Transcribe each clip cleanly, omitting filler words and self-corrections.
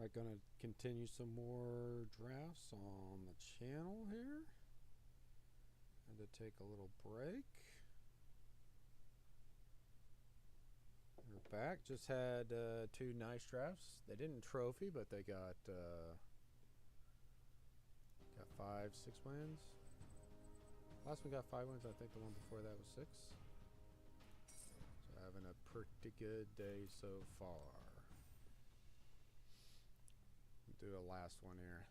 I'm going to continue some more drafts on the channel here. Had to take a little break. We're back. Just had 2 nice drafts. They didn't trophy, but they got 5, 6 wins. Last one got 5 wins. I think the one before that was 6. So having a pretty good day so far. Do a last one here.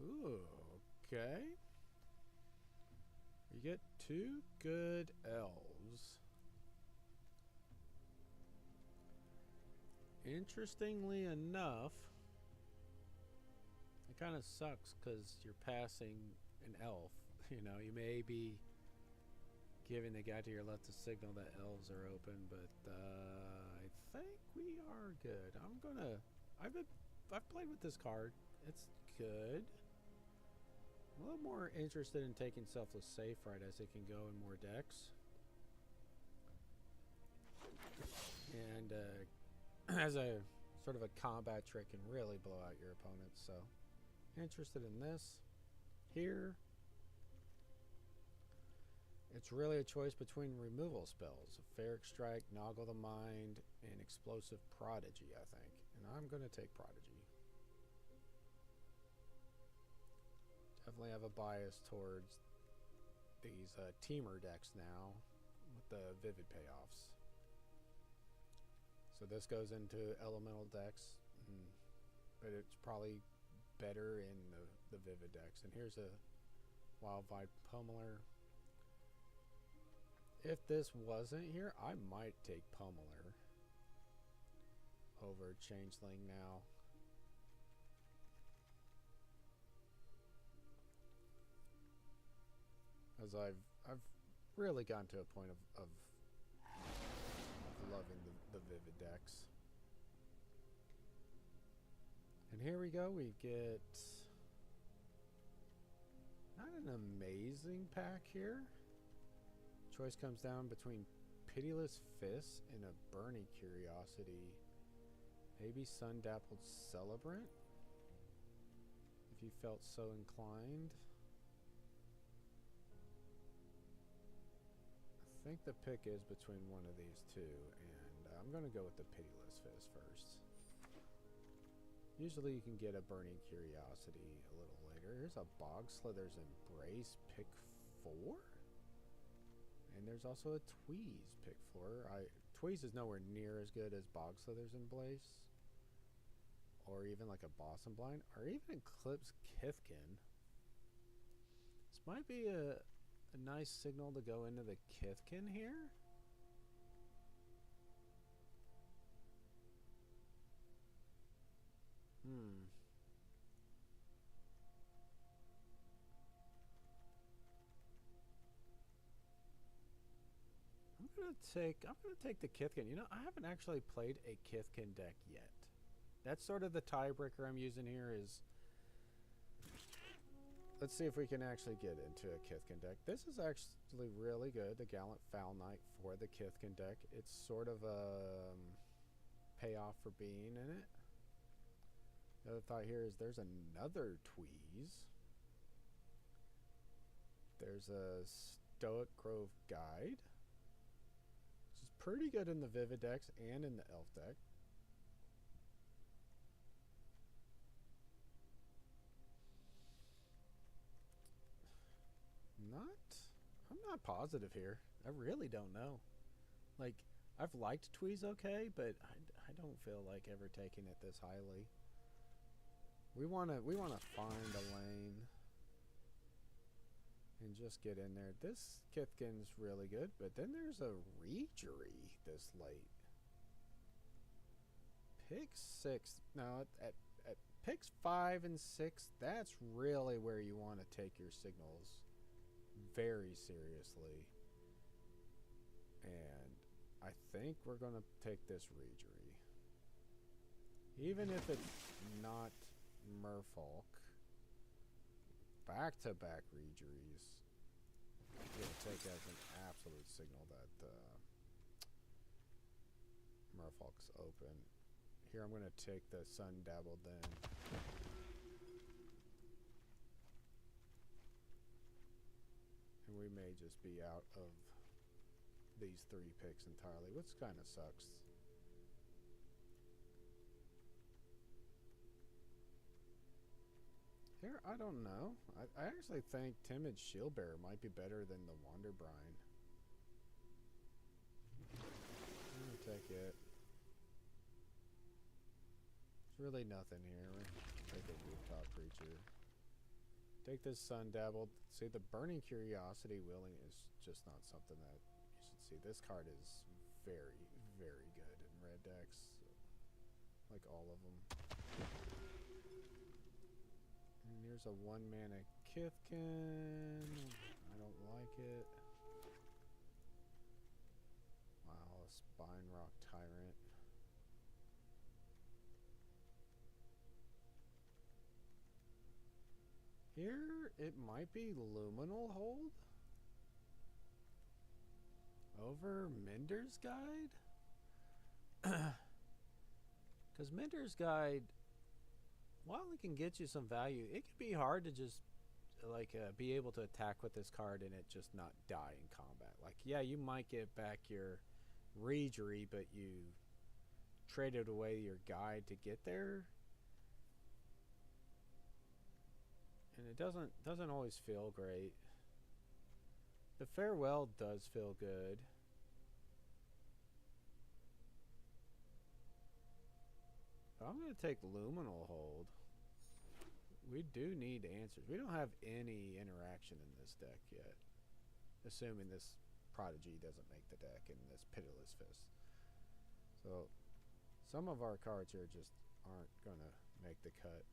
Ooh, okay. You get 2 good elves. Interestingly enough, it kind of sucks because you're passing an elf. You know, you may be giving the guy to your left a signal that elves are open, but I think we are good. I've played with this card. It's good. I'm a little more interested in taking Selfless Safe Right as it can go in more decks. And as a sort of a combat trick can really blow out your opponents, so interested in this. Here, it's really a choice between removal spells. Ferric Strike, Noggle the Mind, and Explosive Prodigy, I think. And I'm going to take Prodigy. Definitely have a bias towards these teamer decks now with the vivid payoffs. So this goes into elemental decks, but it's probably better in the vivid decks. And here's a Wildvide Pummeler. If this wasn't here, I might take Pummeler over Changeling now. As I've really gotten to a point of loving the vivid decks. And here we go. We get not an amazing pack here. Choice comes down between Pitiless Fist and a Burning Curiosity. Maybe Sun Dappled Celebrant, if you felt so inclined. I think the pick is between one of these two, and I'm going to go with the Pitiless Fist first. Usually you can get a Burning Curiosity a little later. Here's a Bog Slither's Embrace, pick 4. And there's also a Tweeze, pick 4. Tweeze is nowhere near as good as Bog Slither's Embrace, or even like a Bossum Blind, or even Eclipse Kithkin. This might be a nice signal to go into the Kithkin here. I'm gonna take the Kithkin. You know, I haven't actually played a Kithkin deck yet. That's sort of the tiebreaker I'm using here is, let's see if we can actually get into a Kithkin deck. This is actually really good, the Gallant Foul Knight for the Kithkin deck. It's sort of a payoff for being in it. The other thought here is there's another Tweeze. There's a Stoic Grove Guide, which is pretty good in the Vivid decks and in the Elf deck. I'm not positive here. I really don't know. Like, I've liked Tweeze okay, but I don't feel like ever taking it this highly. We wanna find a lane and just get in there. This Kithkin's really good, but then there's a Reejerey this late. Pick 6. Now at picks 5 and 6, that's really where you want to take your signals very seriously. And I think we're going to take this Reejerey. Even if it's not Merfolk. Back-to-back Regeries. We'll take as an absolute signal that Merfolk's open. Here I'm going to take the Sun Dabbled then. And we may just be out of these 3 picks entirely, which kind of sucks. Here, I don't know. I actually think Timid Shieldbearer might be better than the Wanderbrine. I'm gonna take it. There's really nothing here. We're gonna take a rooftop creature. Take this Sun Dabbled. See, the Burning Curiosity Willing is just not something that you should see. This card is very, very good in red decks. Like all of them. And here's a 1-mana Kithkin. I don't like it. Wow, a Spine Rock Tyrant. Here, it might be Luminal Hold over Minder's Guide. Because Minder's Guide, while it can get you some value, it can be hard to just like be able to attack with this card and it just not die in combat. Like, yeah, you might get back your Regery, but you traded away your guide to get there. And it doesn't always feel great. The Farewell does feel good. But I'm going to take Luminal Hold. We do need answers. We don't have any interaction in this deck yet. Assuming this Prodigy doesn't make the deck and this Pitiless Fist. So some of our cards here just aren't going to make the cut.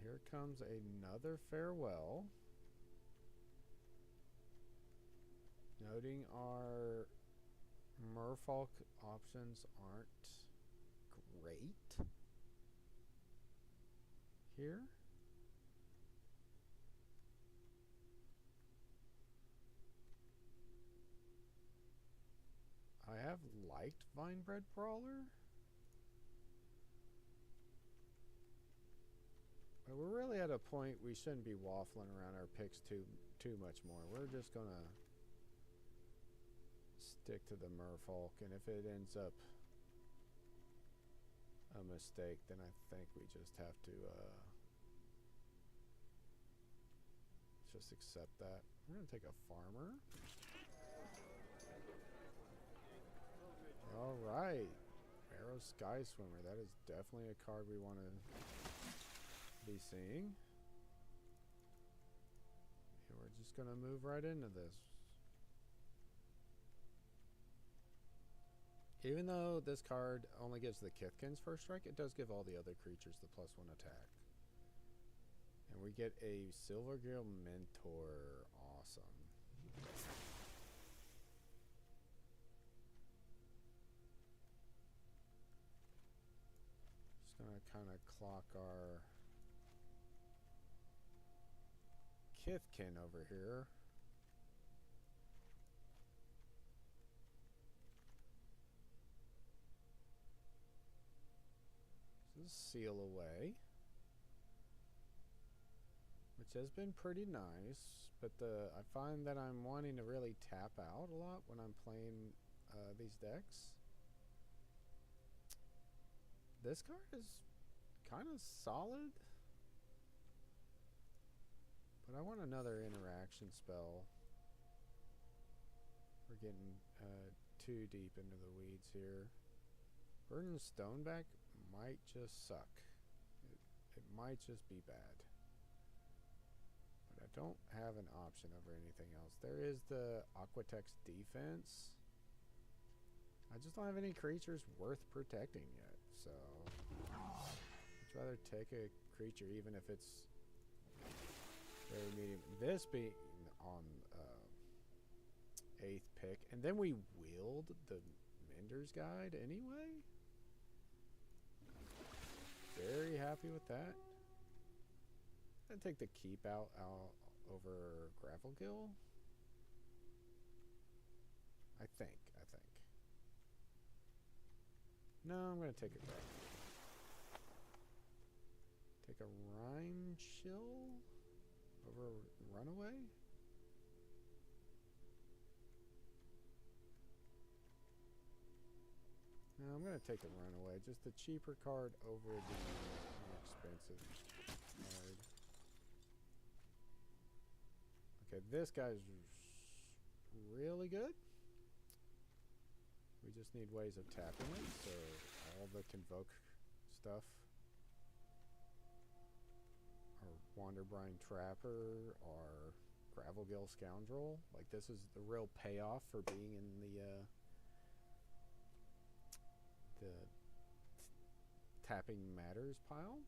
Here comes another Farewell. Noting our Merfolk options aren't great here. I have liked Vinebred Brawler. But we're really at a point we shouldn't be waffling around our picks too much more. We're just gonna stick to the Merfolk, and if it ends up a mistake, then I think we just have to just accept that. We're gonna take a Farmer. All right, Arrow Sky Swimmer. That is definitely a card we want to be seeing. And we're just gonna move right into this. Even though this card only gives the Kithkins first strike, it does give all the other creatures the +1 attack. And we get a Silvergill Mentor. Awesome. Just gonna kind of clock our Kithkin over here. Seal Away, which has been pretty nice, but I find that I'm wanting to really tap out a lot when I'm playing these decks. This card is kind of solid, but I want another interaction spell. We're getting too deep into the weeds here. Burden Stoneback might just suck. It might just be bad. But I don't have an option over anything else. There is the Aquatex Defense. I just don't have any creatures worth protecting yet. So I'd rather take a creature even if it's very medium. This being on 8th pick. And then we wheeled the Mender's Guide anyway. Very happy with that. I'd take the keep out over Gravelgill. I think. No, I'm going to take it back. Take a Rhyme Chill over Runaway. No, I'm going to take the Runaway. Just the cheaper card over the more expensive card. Okay, this guy's really good. We just need ways of tapping it, so all the Convoke stuff. Our Wanderbrine Trapper, our Gravelgill Scoundrel. Like, this is the real payoff for being in the Tapping Matters pile.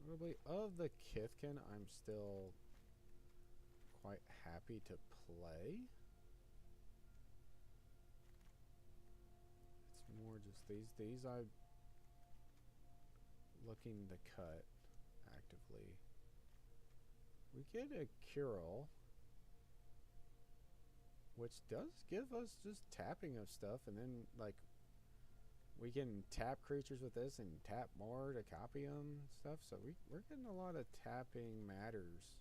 Probably of the Kithkin, I'm still quite happy to play. It's more just these I'm looking to cut actively. We get a Curl, which does give us just tapping of stuff, and then like we can tap creatures with this and tap more to copy them and stuff. So we're getting a lot of Tapping Matters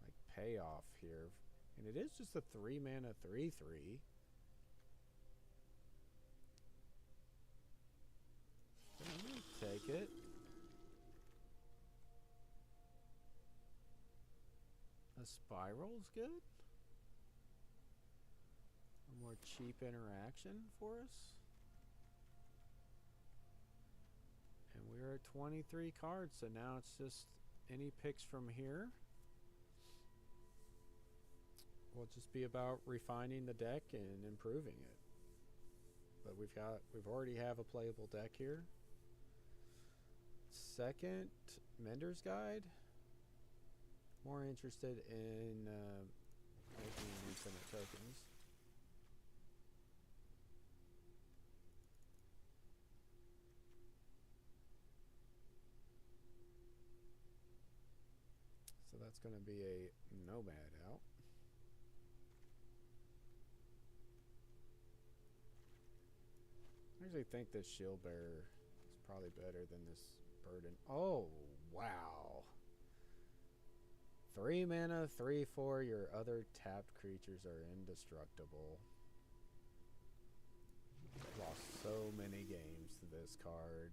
like payoff here, and it is just a 3-mana 3/3. So I'm gonna take it. A Spiral's good. A more cheap interaction for us. And we're at 23 cards, so now it's just any picks from here. Will just be about refining the deck and improving it. But we've already have a playable deck here. Second, Mender's Guide. More interested in making infinite tokens. So that's going to be a Nomad out. I usually think this Shield Bearer is probably better than this Burden. Oh, wow. 3 mana, 3/4. Your other tapped creatures are indestructible. I've lost so many games to this card.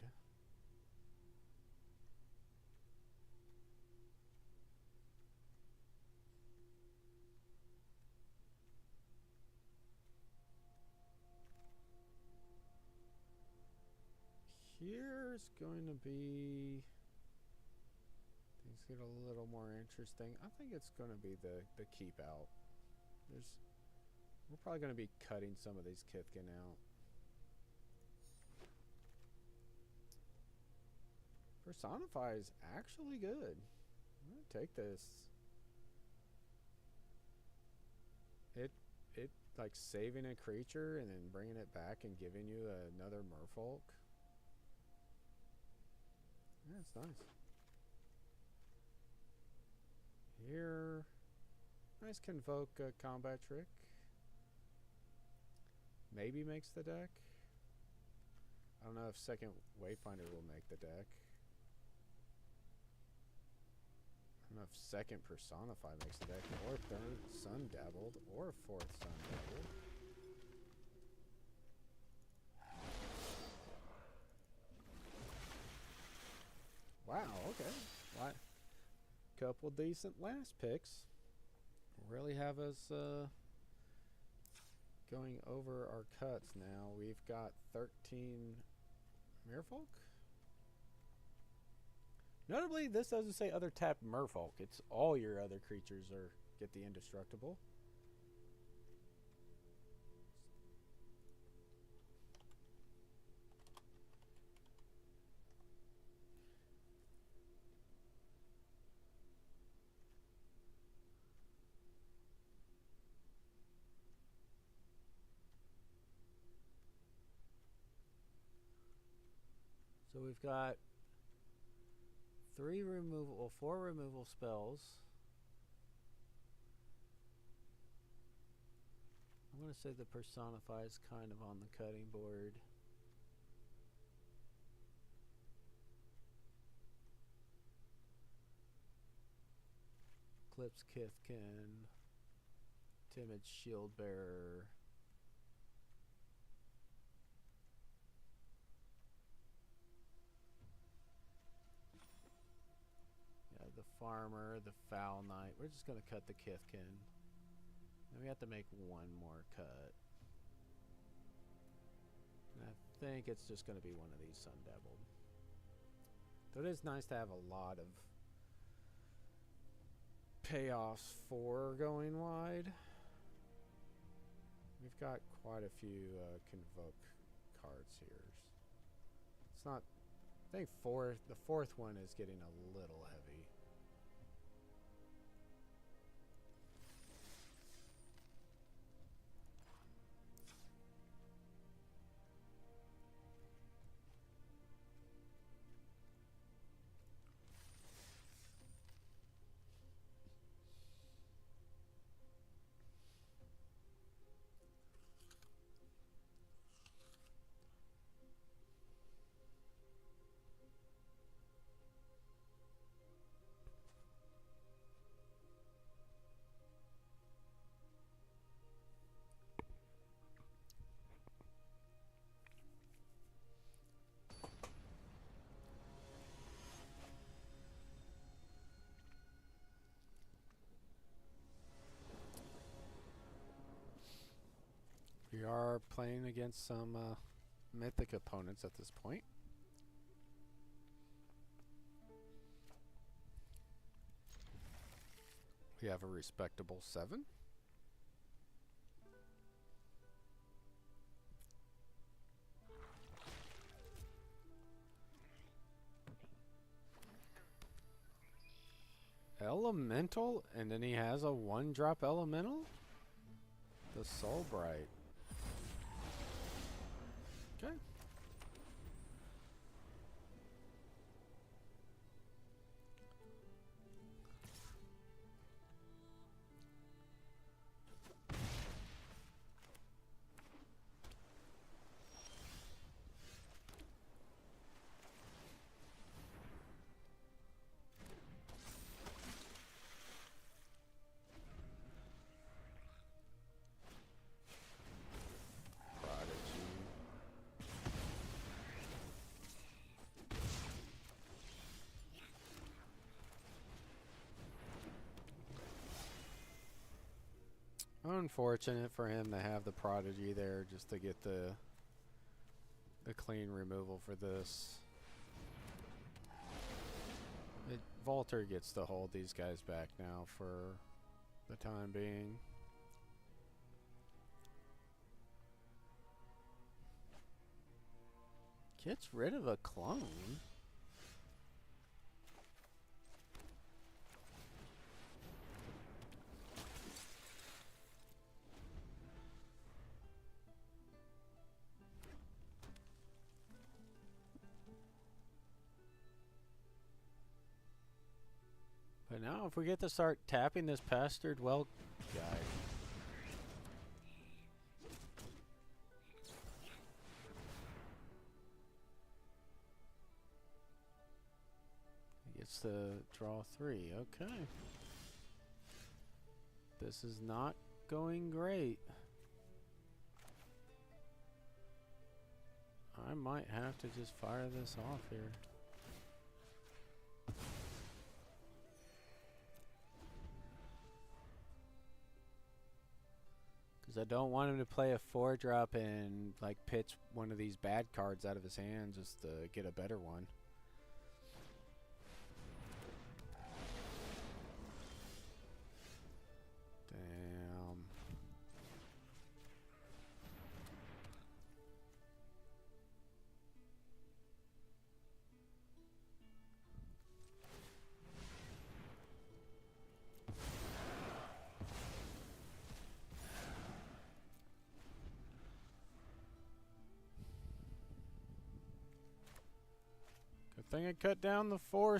Here's going to be... things get a little more interesting. I think it's going to be the keep out. We're probably going to be cutting some of these Kithkin out. Personify is actually good. I'm going to take this. It like saving a creature and then bringing it back and giving you another Merfolk. Yeah, it's nice. Here, nice Convoke combat trick. Maybe makes the deck. I don't know if second Wayfinder will make the deck. I don't know if second Personify makes the deck, or third Sun Dabbled, or fourth Sun Dabbled. Wow, okay. What? Couple decent last picks. Really have us going over our cuts now. We've got 13 Merfolk. Notably, this doesn't say other tapped Merfolk. It's all your other creatures get the indestructible. So we've got 4 removal spells. I'm going to say the Personify is kind of on the cutting board. Eclipse Kithkin, Timid Shield Bearer. Yeah, the Farmer, the Foul Knight. We're just going to cut the Kithkin. And we have to make one more cut. And I think it's just going to be one of these Sun Devil. So it is nice to have a lot of payoffs for going wide. We've got quite a few Convoke cards here. It's not... I think the fourth one is getting a little heavy. We are playing against some mythic opponents at this point. We have a respectable 7. Elemental, and then he has a 1-drop elemental? The Soul Bright. Okay. Unfortunate for him to have the Prodigy there just to get the clean removal for this. Volter gets to hold these guys back now for the time being. Gets rid of a clone. But now if we get to start tapping this Pastured Well guy. He gets to draw 3. Okay. This is not going great. I might have to just fire this off here. Because I don't want him to play a 4-drop and like pitch one of these bad cards out of his hand just to get a better one. Damn. Think I cut down the 4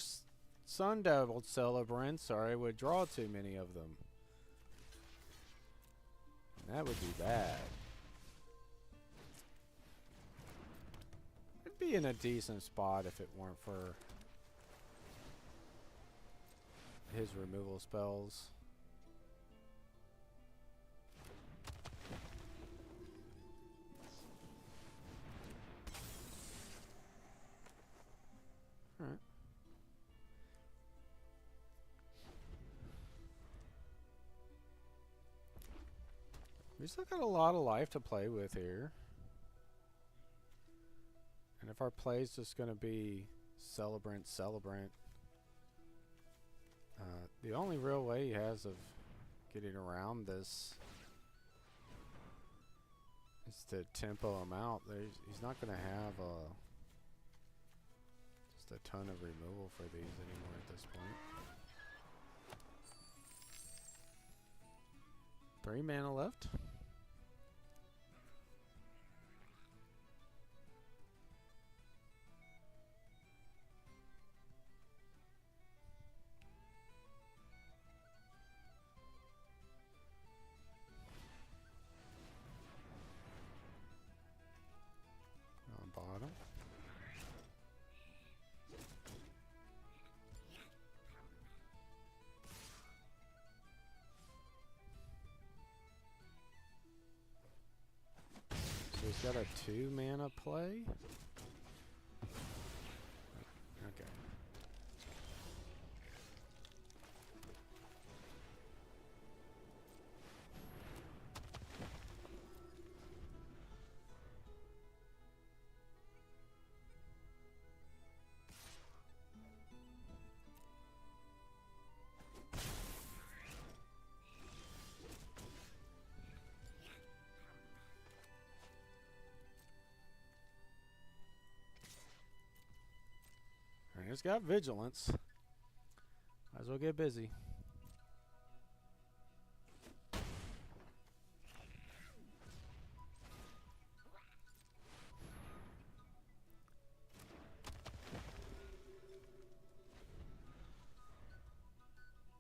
Sun Devil Celebrants, or I would draw too many of them. And that would be bad. It'd be in a decent spot if it weren't for his removal spells. Alright. We still got a lot of life to play with here. And if our play's just going to be celebrant, the only real way he has of getting around this is to tempo him out. He's not going to have just a ton of removal for these anymore at this point. 3 mana left. On bottom. So he's got a 2 mana play. Okay. He's got vigilance. Might as well get busy.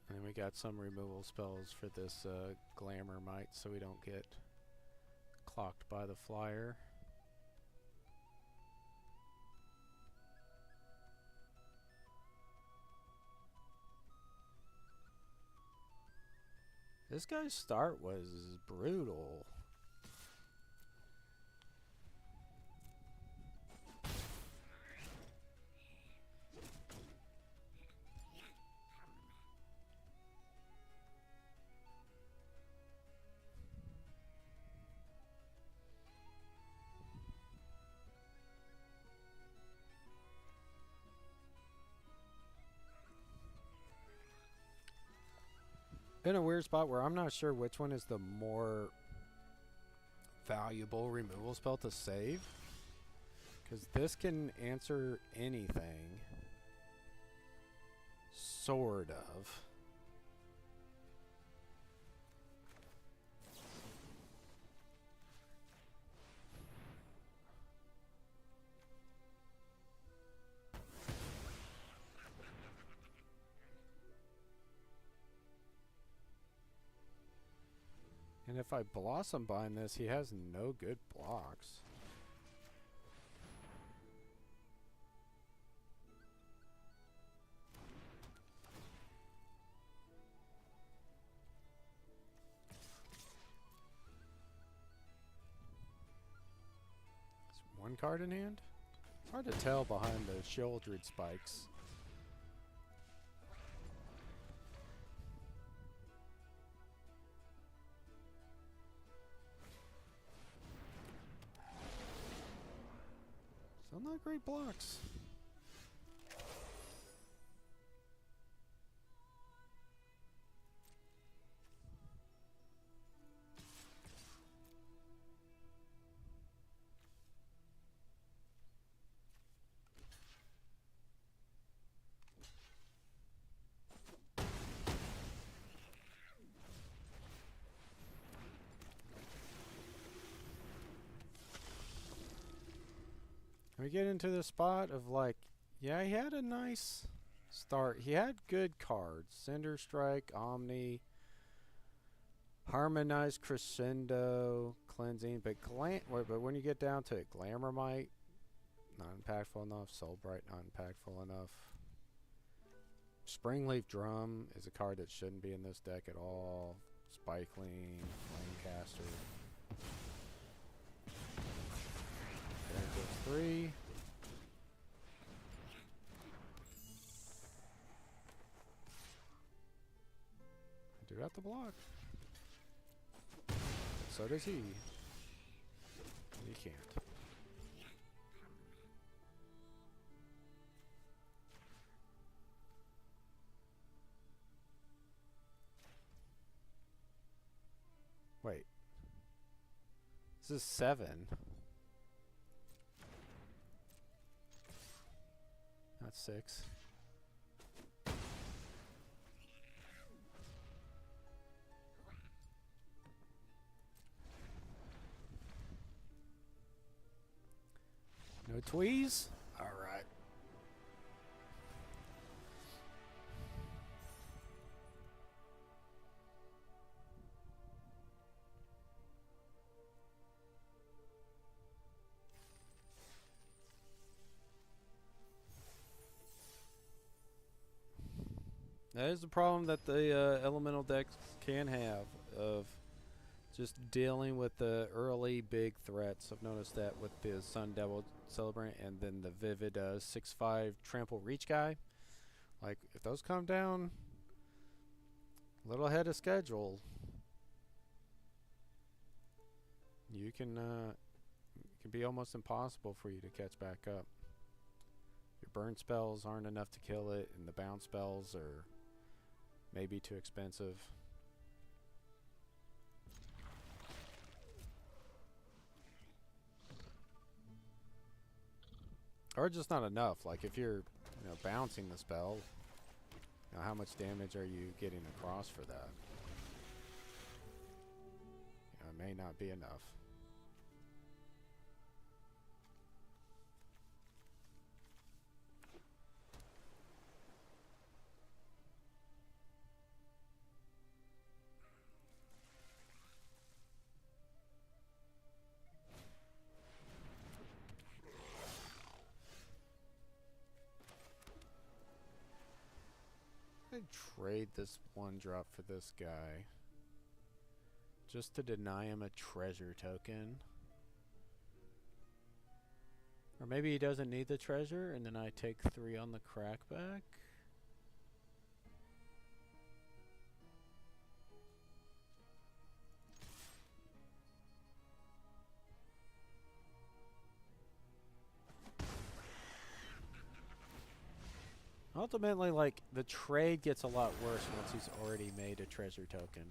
And we got some removal spells for this Glamour Mite so we don't get clocked by the flyer. This guy's start was brutal. In a weird spot where I'm not sure which one is the more valuable removal spell to save. Because this can answer anything. Sort of. And if I Blossom Bind this, he has no good blocks. Is one card in hand? It's hard to tell behind the Shieldred spikes. Still not great blocks. We get into the spot of like, Yeah, he had a nice start. He had good cards. Cinder Strike, Omni, Harmonized Crescendo, Cleansing, but but when you get down to it, Glamourmite, not impactful enough. Soulbright, not impactful enough. Springleaf Drum is a card that shouldn't be in this deck at all. Spikeling, Flamecaster. There goes 3. I do have to block. So does he. He can't. Wait. This is 7. Not 6. No tweeze? Alright. That is the problem that the elemental decks can have of just dealing with the early big threats. I've noticed that with the Sun Devil Celebrant and then the Vivid 6/5 Trample Reach guy. Like, if those come down a little ahead of schedule, you can it can be almost impossible for you to catch back up. Your burn spells aren't enough to kill it, and the bounce spells are maybe too expensive. Or just not enough. Like, if you're, bouncing the spell, how much damage are you getting across for that? It may not be enough. I'd trade this 1-drop for this guy just to deny him a treasure token. Or maybe he doesn't need the treasure and then I take 3 on the crackback. Ultimately, like, the trade gets a lot worse once he's already made a treasure token.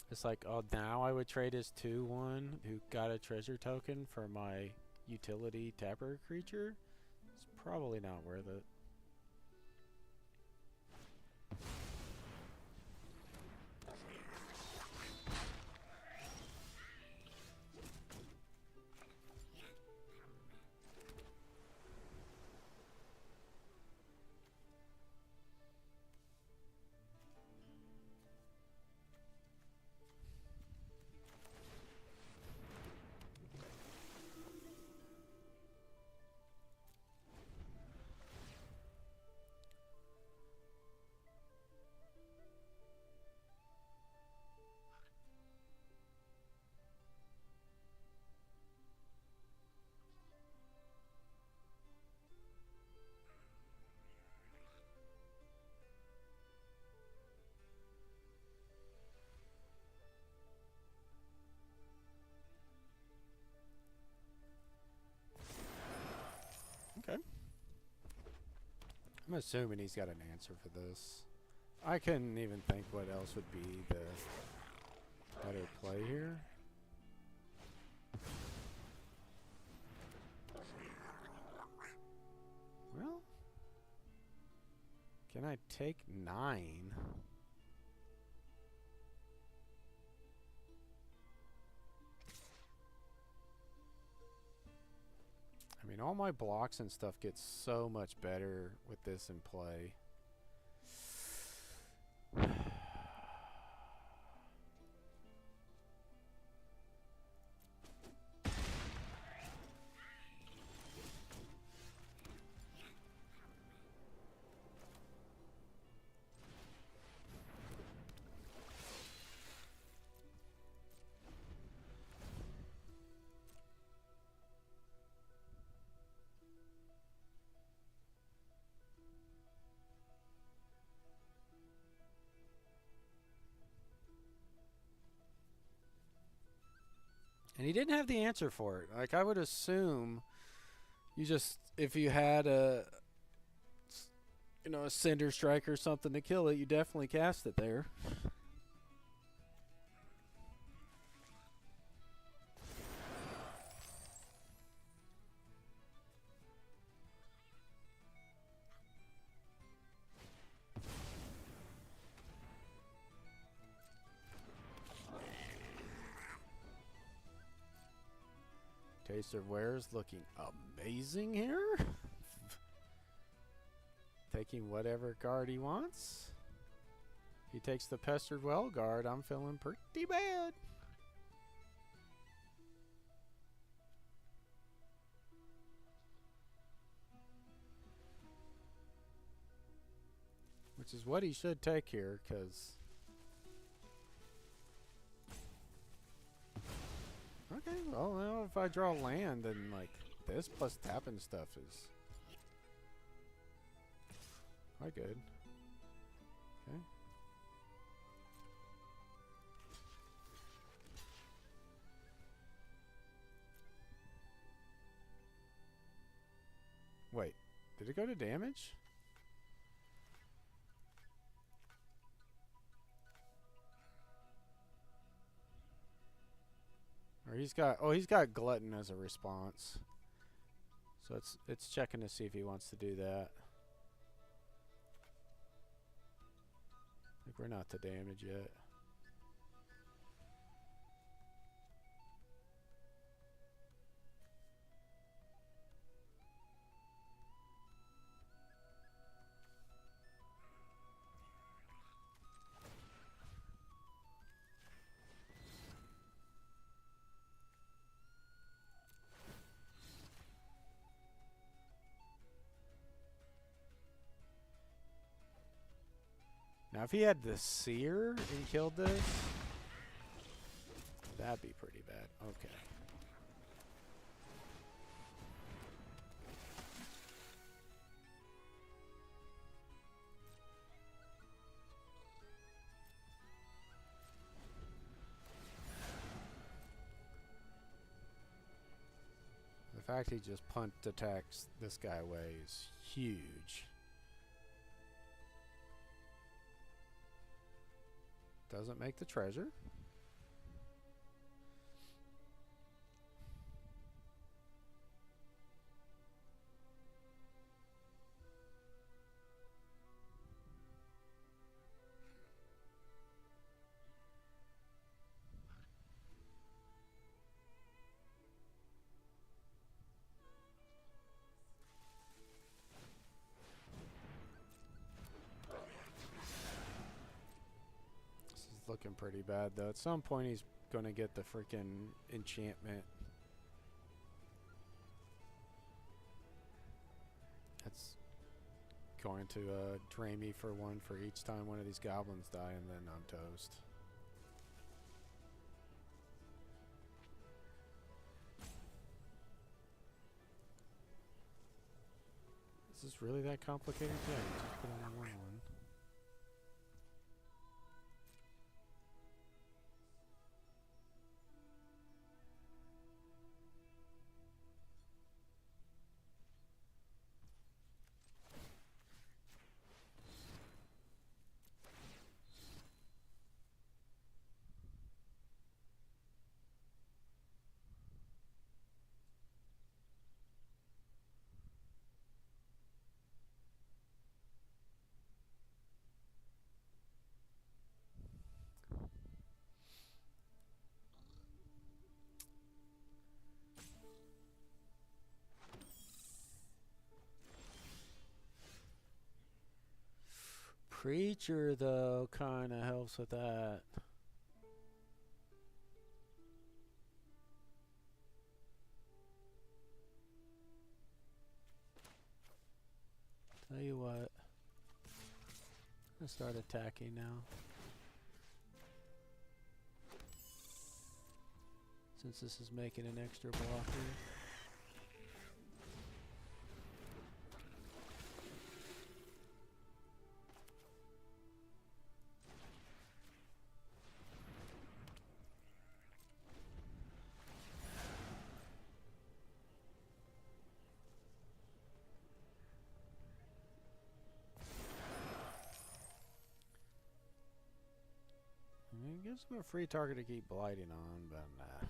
It's like, oh, now I would trade his 2/1 who got a treasure token for my utility tapper creature. It's probably not worth it. Okay. I'm assuming he's got an answer for this. I couldn't even think what else would be the better play here. Well, can I take 9? And all my blocks and stuff get so much better with this in play. And he didn't have the answer for it. Like, I would assume you just, if you had a, you know, a Cinder Strike or something to kill it, you definitely cast it there. Taste of Wares looking amazing here. Taking whatever guard he wants. He takes the Pestered Well guard. I'm feeling pretty bad. Which is what he should take here, because... Okay, well, now if I draw land, then, like, this plus tapping stuff is quite good. Okay. Wait, did it go to damage? Or he's got Glutton as a response. So it's checking to see if he wants to do that. I think we're not to damage yet. Now, if he had the Seer and killed this, that'd be pretty bad. Okay. The fact he just punt attacks this guy away is huge. Doesn't make the treasure. Looking pretty bad though. At some point he's gonna get the freaking enchantment. That's going to drain me for one for each time one of these goblins die, and then I'm toast. Is this really that complicated? Yeah, you just put on one. Creature, though, kind of helps with that. Tell you what. I'm gonna start attacking now. Since this is making an extra blocker. It gives him a free target to keep blighting on, but nah.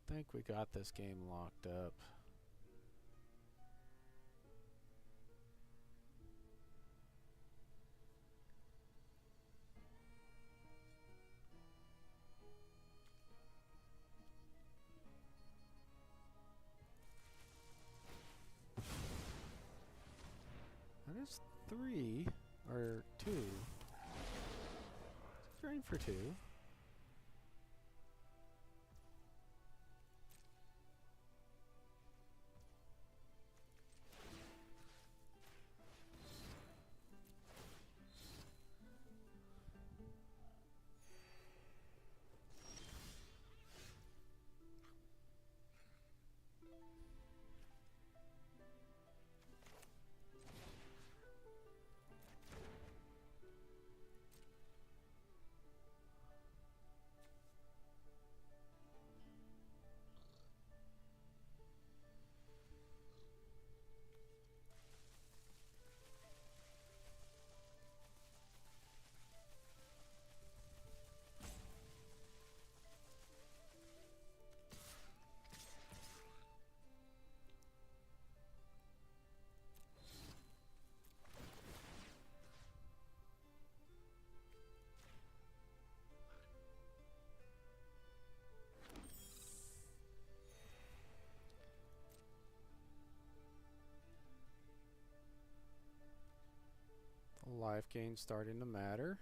I think we got this game locked up. That is 3 or 2. It's drain for 2. Life gain starting to matter.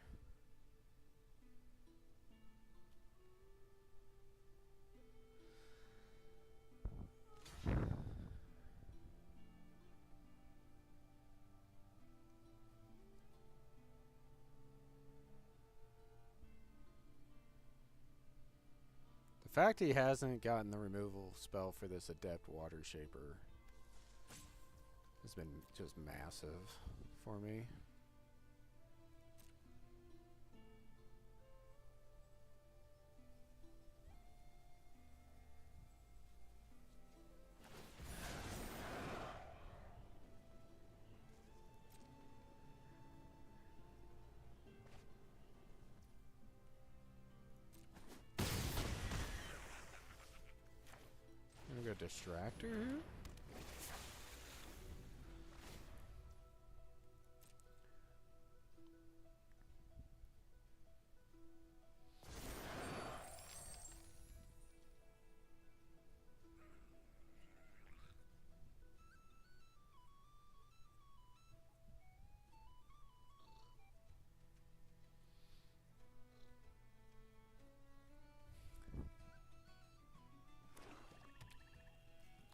The fact he hasn't gotten the removal spell for this Adept Water Shaper has been just massive for me. Distractor here?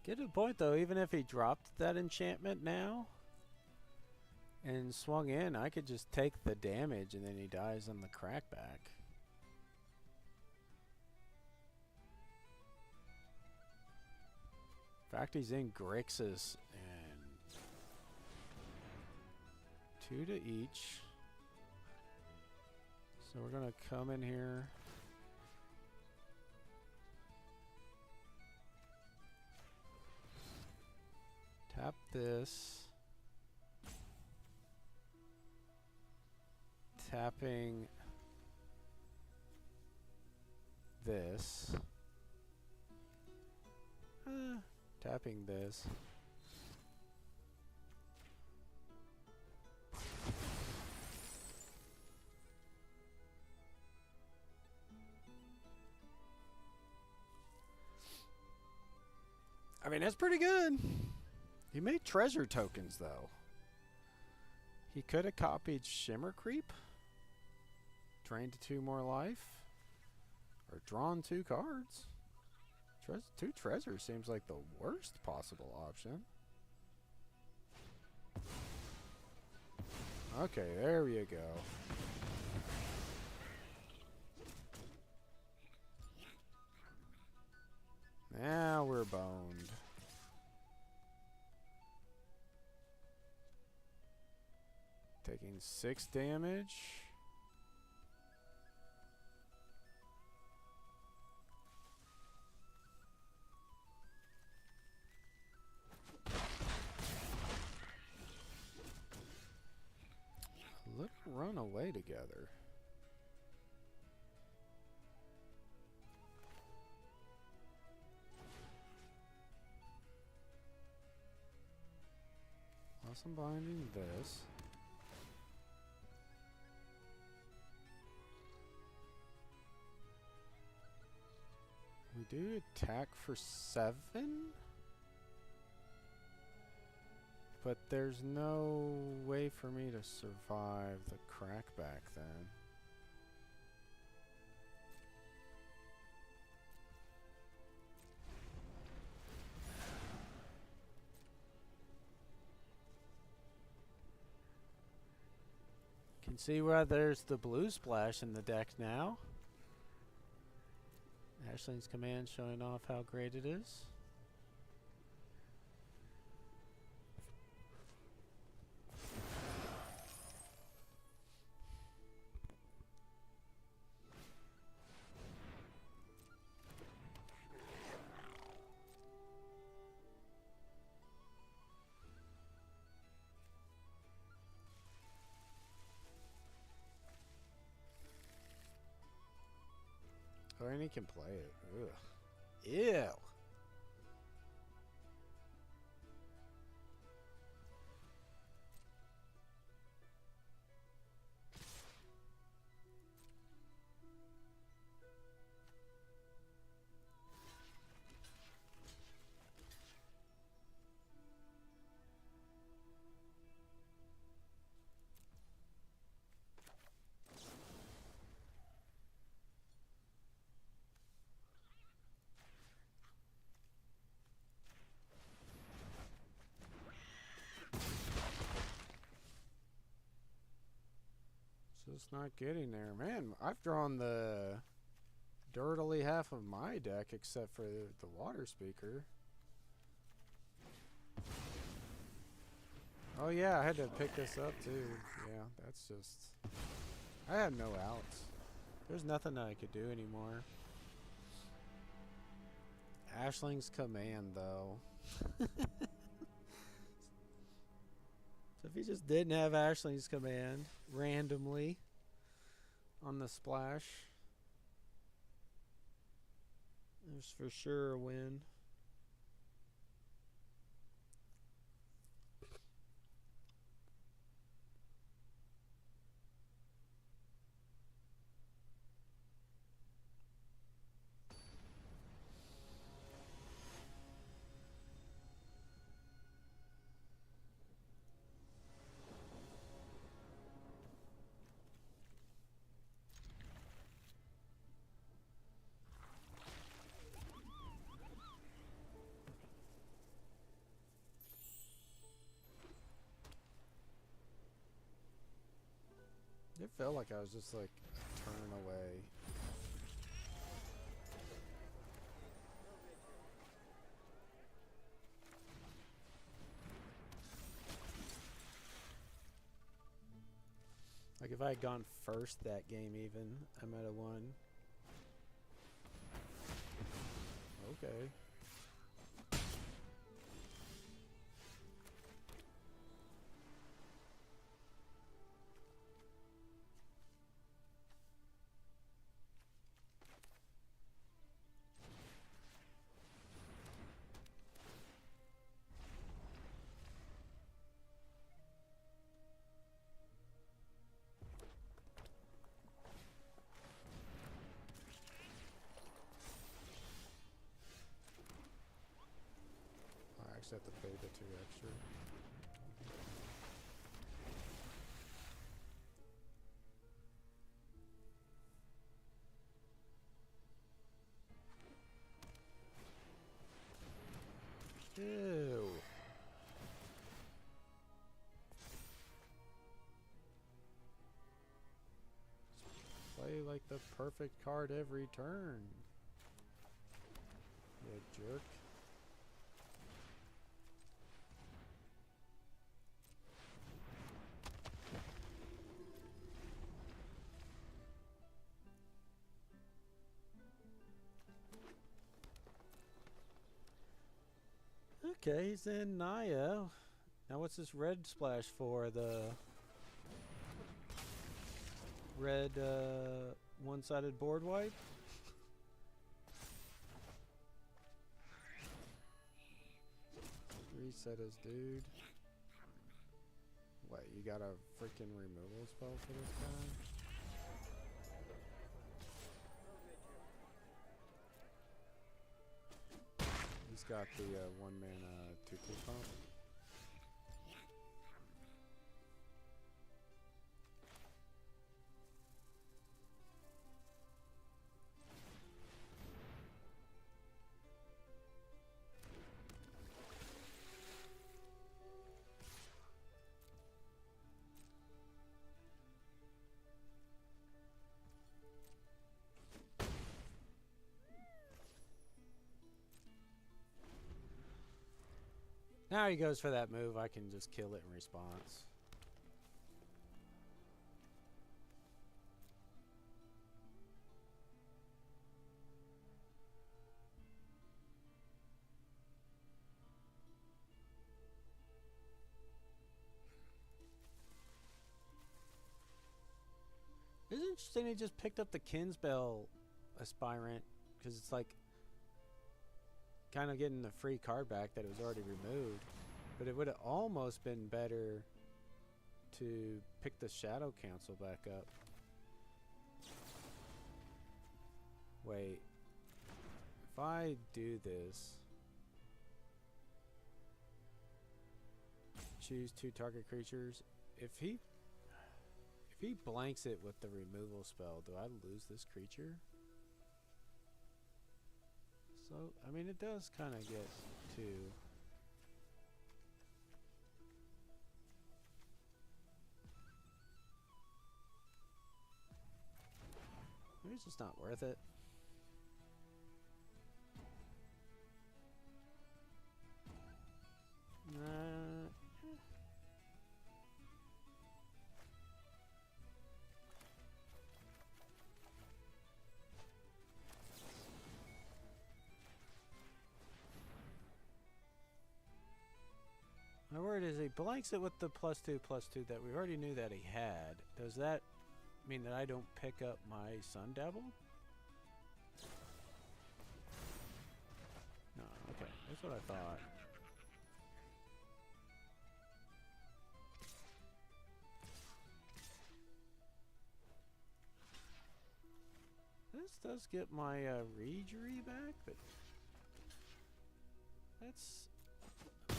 Get to the point though, even if he dropped that enchantment now and swung in, I could just take the damage and then he dies on the crackback. In fact, he's in Grixis and 2 to each. So we're gonna come in here. Tap this. Tapping this. Tapping this. I mean, that's pretty good. He made treasure tokens, though. He could have copied Shimmer Creep, drained 2 more life, or drawn 2 cards. 2 treasures seems like the worst possible option. Okay, there you go. Now we're boned. Taking 6 damage. Let's run away together. Awesome binding this. We do attack for 7? But there's no way for me to survive the crackback then. Can see why there's the blue splash in the deck now. Ashling's command showing off how great it is. Oh, and he can play it. Ugh. Ew. Just not getting there. Man, I've drawn the dirtily half of my deck except for the water speaker. Oh yeah, I had to pick this up too. Yeah, that's just... I have no outs. There's nothing I could do anymore. Ashling's command though. So if he just didn't have Ashling's command randomly on the splash, there's for sure a win. It felt like I was just like a turn away. Like if I had gone first that game even, I might have won. Okay. actually have to pay the 2 extra. Ew. Play like the perfect card every turn. You jerk. Okay, he's in Naya. Now what's this red splash for? The red one-sided board wipe? Reset his dude. What, you got a freaking removal spell for this guy? He's got the 1-mana 2/2 pump. Now he goes for that move, I can just kill it in response. It's interesting he just picked up the Kinsbell Aspirant, because it's like kind of getting the free card back that it was already removed. But it would have almost been better to pick the Shadow Council back up. Wait. If I do this, choose 2 target creatures. If he blanks it with the removal spell, do I lose this creature? So, I mean, it does kind of get to... Maybe it's just not worth it. My word is he blanks it with the +2/+2 that we already knew that he had. Does that mean that I don't pick up my Sun Devil? No, okay, that's what I thought. This does get my Regery back, but that's 9,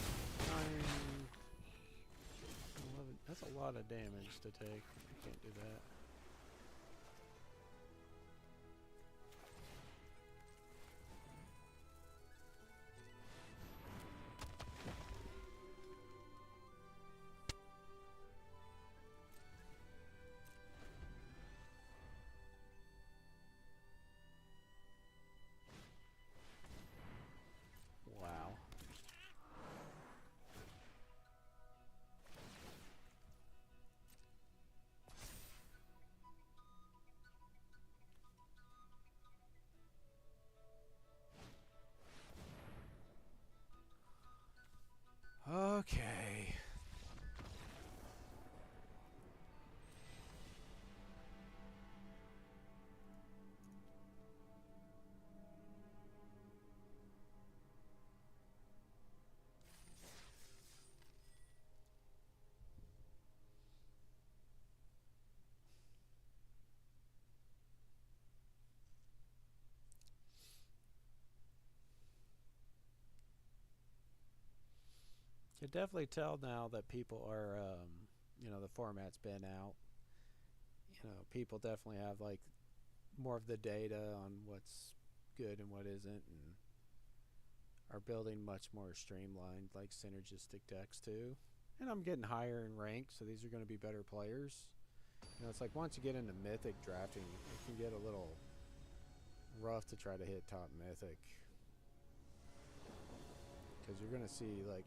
11. That's a lot of damage to take. I can't do that. Wow. You definitely tell now that people are, you know, the format's been out. You know, people definitely have like more of the data on what's good and what isn't, and are building much more streamlined, like synergistic decks too. And I'm getting higher in rank, so these are going to be better players. You know, it's like once you get into mythic drafting, it can get a little rough to try to hit top mythic, because you're going to see like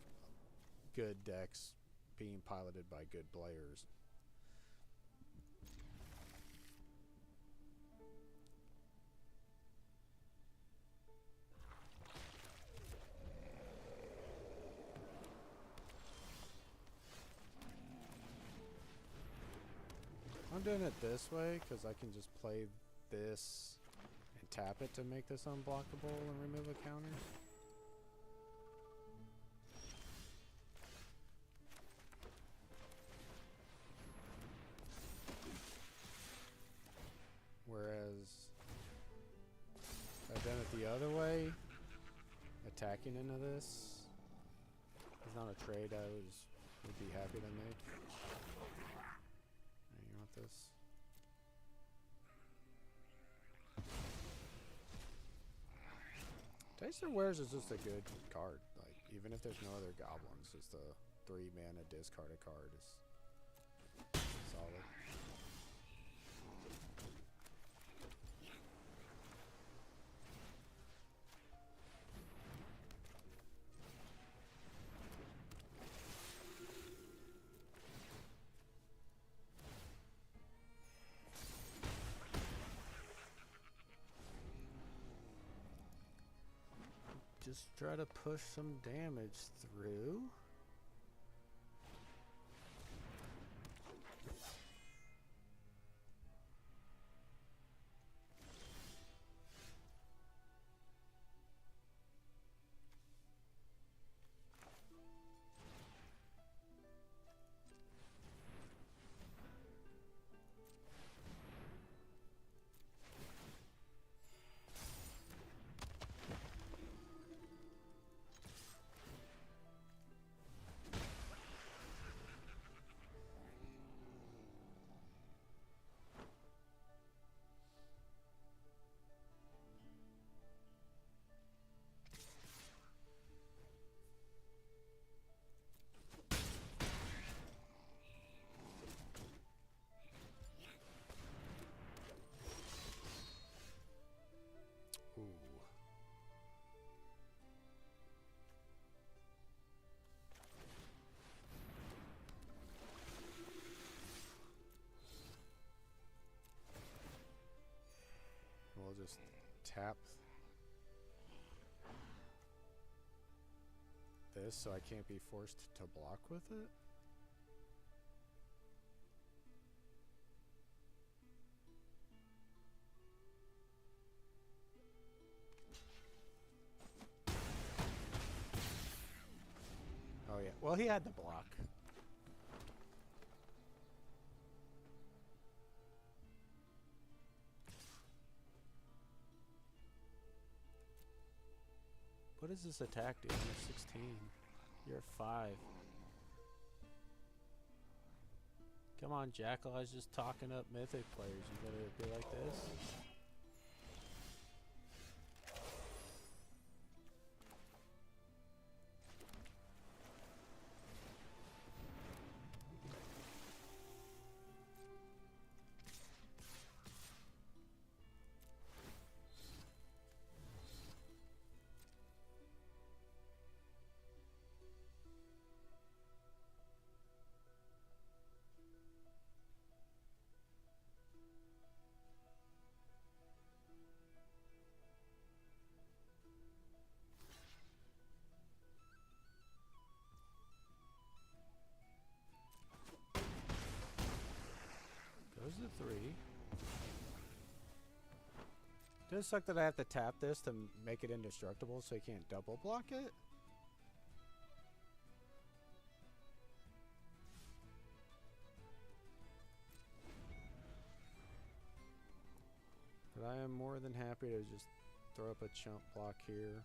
good decks being piloted by good players. I'm doing it this way because I can just play this and tap it to make this unblockable and remove a counter. Whereas if I've done it the other way, attacking into this is not a trade I would be happy to make. You want this? Taster Wares is just a good card. Like, even if there's no other goblins, just a 3 mana discard a card is solid. Just try to push some damage through. We'll just tap this so I can't be forced to block with it. Oh yeah, well he had to block. What does this attack do? You're 16. You're 5. Come on, Jackal. I was just talking up mythic players. You better be like this. Goes to 3. Does it suck that I have to tap this to make it indestructible so he can't double block it? But I am more than happy to just throw up a chump block here.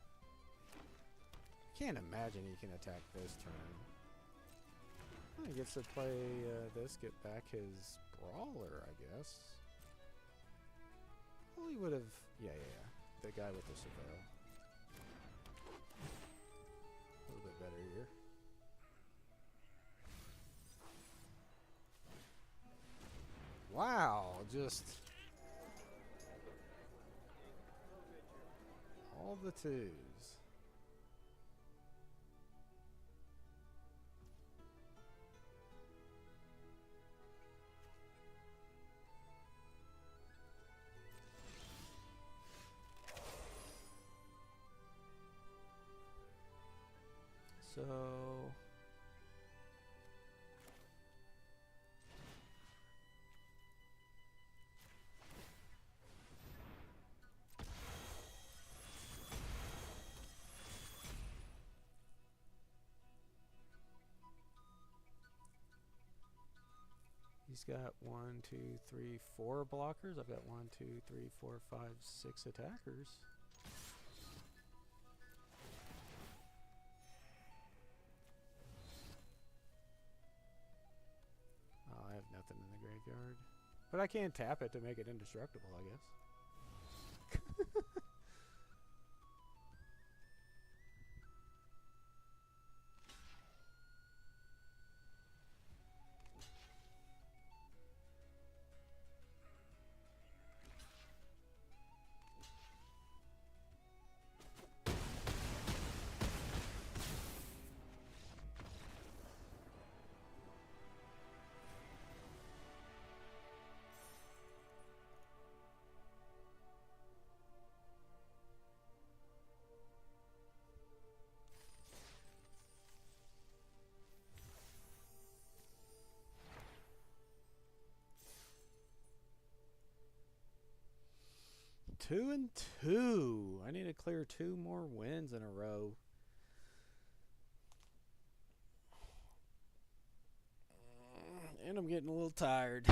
Can't imagine he can attack this turn. He gets to play this, get back his brawler, I guess. Well, he would have... Yeah. The guy with the surveil. A little bit better here. Wow, just... all the twos. So... he's got 1, 2, 3, 4 blockers. I've got 1, 2, 3, 4, 5, 6 attackers. Oh, I have nothing in the graveyard. But I can tap it to make it indestructible, I guess. 2 and 2. I need to clear 2 more wins in a row. And I'm getting a little tired.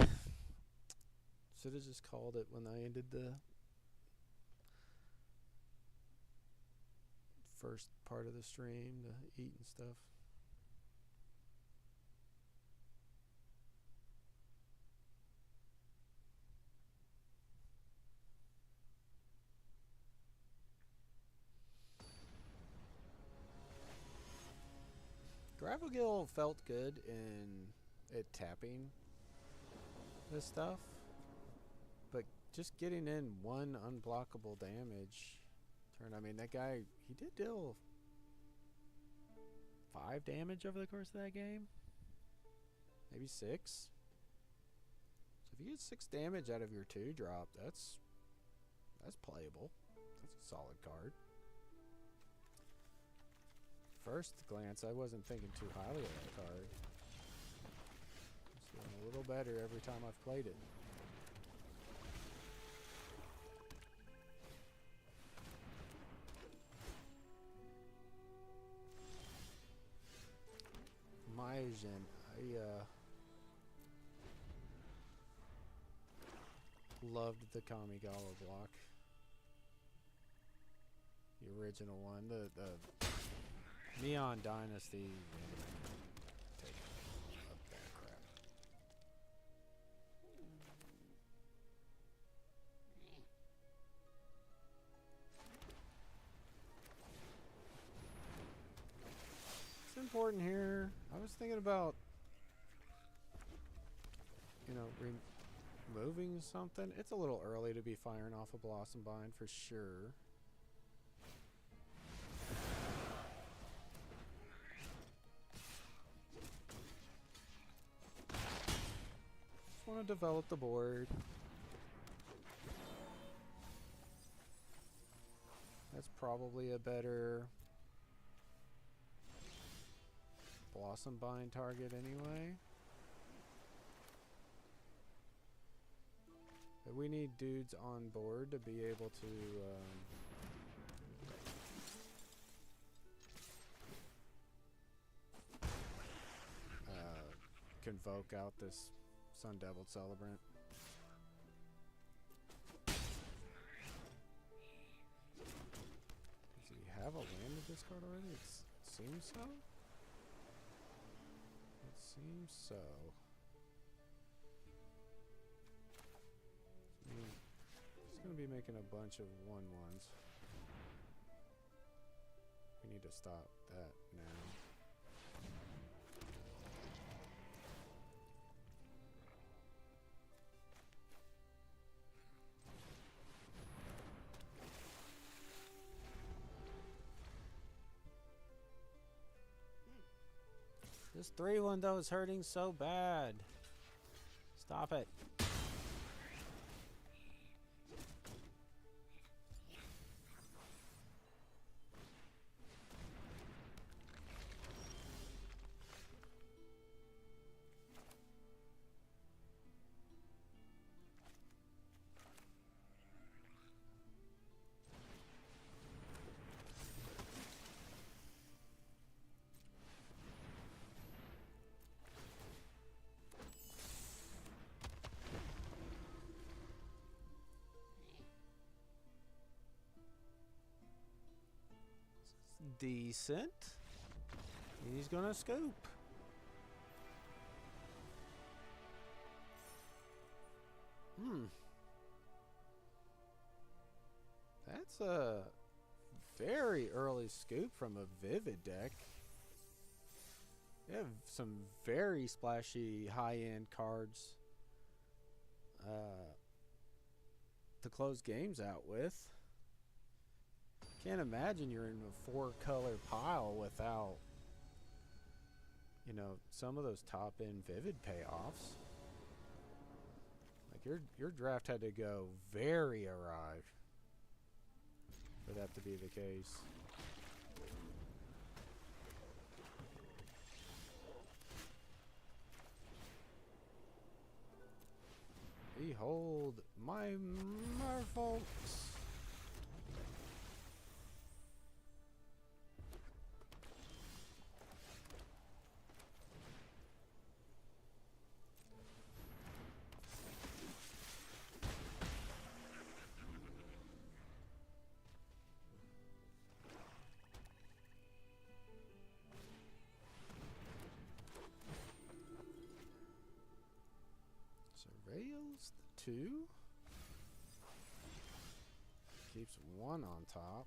Should have just called it when I ended the first part of the stream, to eat and stuff. Gravelgill felt good in it tapping this stuff, but just getting in 1 unblockable damage turn. I mean, that guy, he did deal 5 damage over the course of that game, maybe 6. So if you get 6 damage out of your 2-drop, that's playable. That's a solid card. First glance, I wasn't thinking too highly of that card. It's getting a little better every time I've played it. Myojin, I loved the Kamigawa block. The original one, the Neon Dynasty. Take that crap. It's important here. I was thinking about, removing something. It's a little early to be firing off a Blossom Bind for sure. Want to develop the board. That's probably a better Blossom Bind target anyway. But we need dudes on board to be able to convoke out this Sun Devil Celebrant. Does he have a land to discard already? It seems so. Let's Seems so. He's going to be making a bunch of 1/1s. We need to stop that now. This 3/1 though is hurting so bad. Stop it. Decent. He's gonna scoop. That's a very early scoop from a Vivid deck. They have some very splashy high-end cards to close games out with. Can't imagine you're in a 4-color pile without, you know, some of those top-end Vivid payoffs. Like your draft had to go very awry for that to be the case. Behold my merfolks. Surveils the 2. Keeps 1 on top.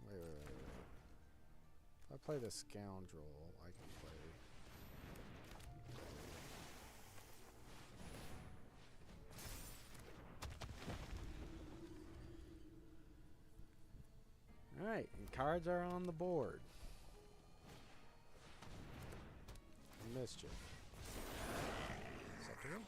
Wait. If I play the Scoundrel, I can play. Alright, and cards are on the board. Mischief. Acceptable.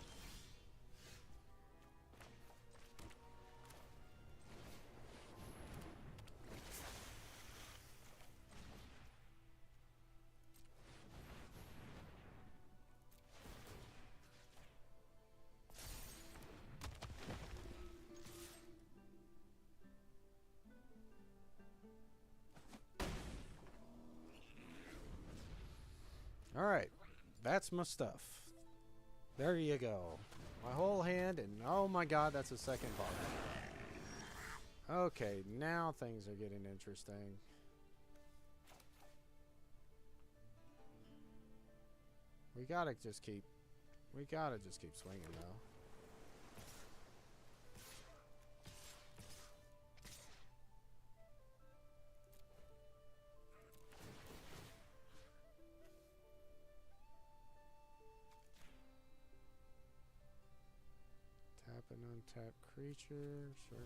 Alright, that's my stuff. There you go. My whole hand, and oh my god, that's a second bottom. Okay, now things are getting interesting. We gotta just keep swinging though. Tap an untapped creature, sure.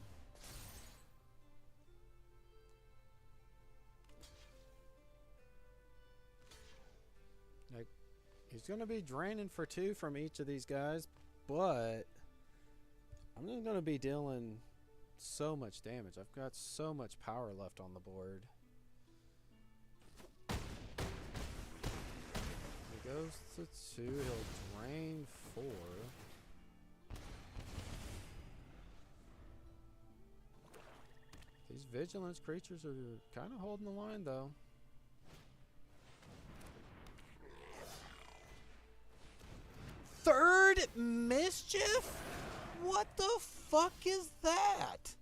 Like, he's gonna be draining for 2 from each of these guys, but I'm just gonna be dealing so much damage. I've got so much power left on the board. He goes to 2, he'll drain 4. These vigilance creatures are kind of holding the line, though. Pocket Mischief? What the fuck is that?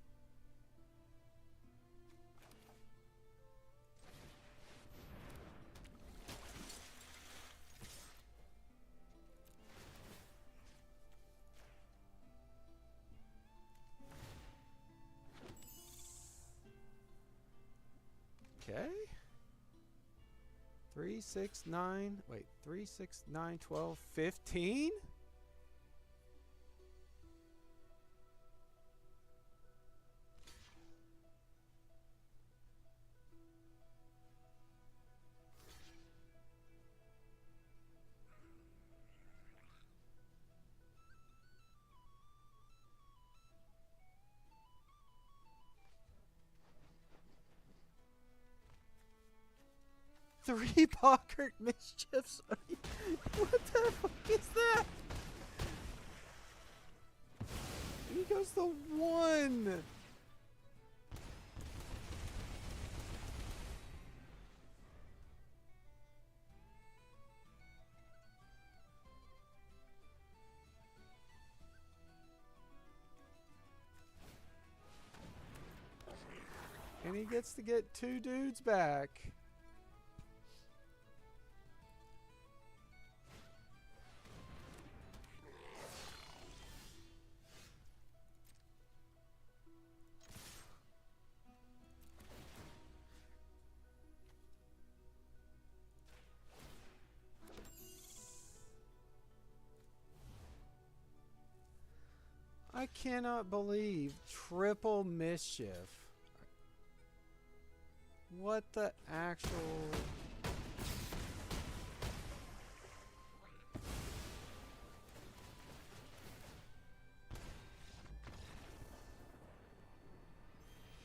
Okay. 3, 6, 9. Wait, 3, 6, 9, 12, 15? Three Pocket Mischiefs? What the fuck is that? He goes the 1. And he gets to get 2 dudes back. I cannot believe triple mischief. What the actual...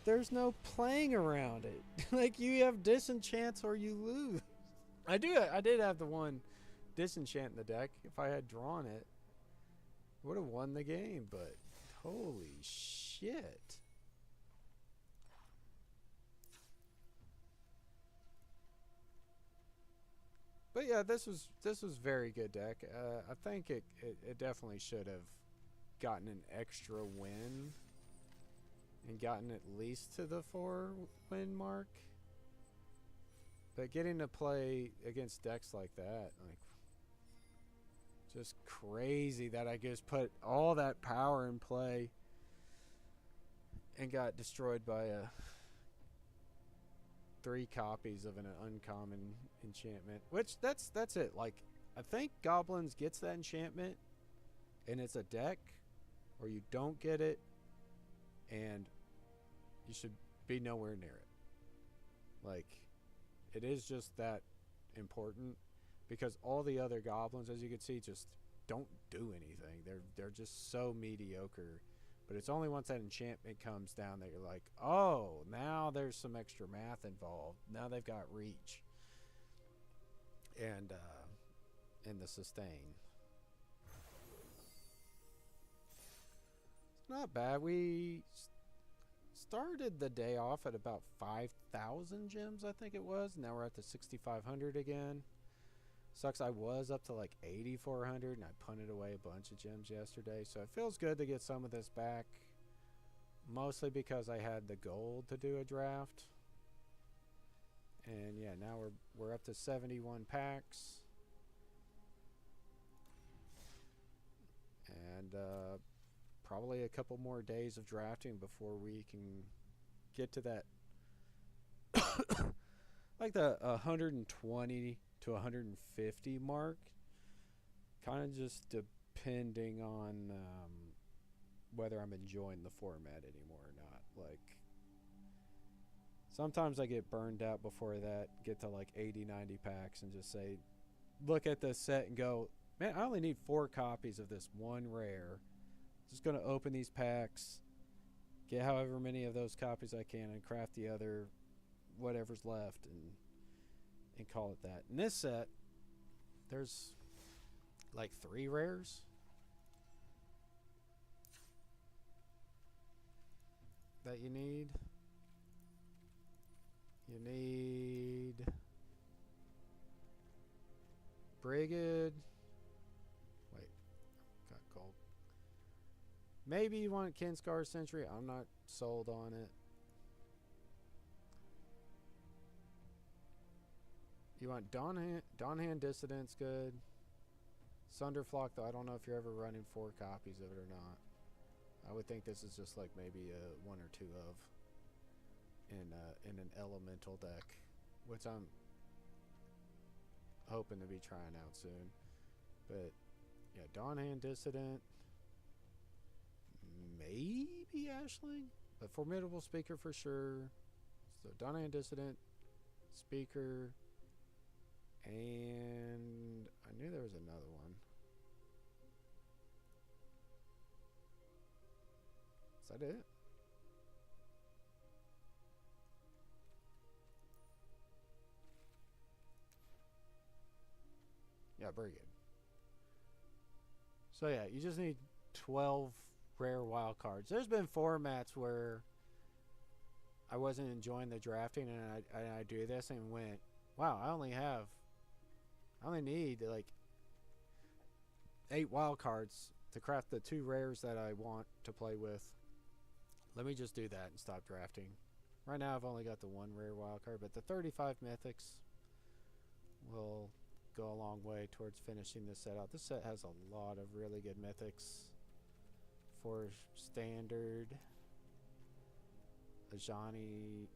There's no playing around it. Like, you have disenchants or you lose. I did have the one disenchant in the deck. If I had drawn it, would have won the game, but holy shit. But yeah, this was very good deck. I think it definitely should have gotten an extra win and gotten at least to the 4-win mark. But getting to play against decks like that, like, just crazy that I just put all that power in play and got destroyed by 3 copies of an uncommon enchantment. Which that's it. Like, I think Goblins gets that enchantment and it's a deck, or you don't get it and you should be nowhere near it. Like, it is just that important, because all the other goblins, as you can see, just don't do anything. They're just so mediocre. But it's only once that enchantment comes down that you're like, oh, now there's some extra math involved. Now they've got reach and the sustain. It's not bad. We started the day off at about 5,000 gems, I think it was. Now we're at the 6,500 again. Sucks, I was up to like 8,400 and I punted away a bunch of gems yesterday. So it feels good to get some of this back. Mostly because I had the gold to do a draft. And yeah, now we're up to 71 packs. And probably a couple more days of drafting before we can get to that like the 120 to 150 mark, kind of just depending on whether I'm enjoying the format anymore or not. Like, sometimes I get burned out before that, get to like 80, 90 packs and just say, look at the set and go, man, I only need 4 copies of this one rare. Just going to open these packs, get however many of those copies I can, and craft the other whatever's left, and call it that. In this set, there's like 3 rares. That you need. You need Brigid. Wait. Maybe you want Kinscar Sentry. I'm not sold on it. You want Dawnhand Dissident's good. Sunderflock, though, I don't know if you're ever running 4 copies of it or not. I would think this is just like maybe a 1 or 2 of in an elemental deck, which I'm hoping to be trying out soon. But yeah, Dawnhand Dissident, maybe Ashling, but Formidable Speaker for sure. So Dawnhand Dissident, Speaker, and I knew there was another one. Is that it? Yeah, very good. So yeah, you just need 12 rare wild cards. There's been formats where I wasn't enjoying the drafting, and I do this and went, wow, I only need like 8 wild cards to craft the 2 rares that I want to play with. Let me just do that and stop drafting. Right now I've only got the 1 rare wild card, but the 35 mythics will go a long way towards finishing this set out. This set has a lot of really good mythics for standard. Ajani,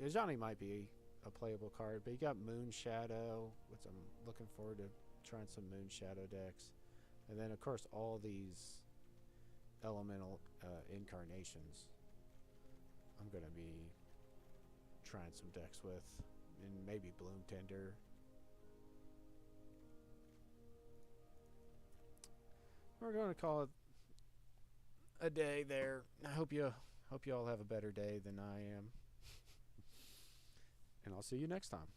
Ajani might be a playable card, but you got Moon Shadow, which I'm looking forward to trying some Moon Shadow decks, and then of course all these elemental incarnations I'm gonna be trying some decks with, and maybe Bloom Tender. We're going to call it a day there. I hope you all have a better day than I am. And I'll see you next time.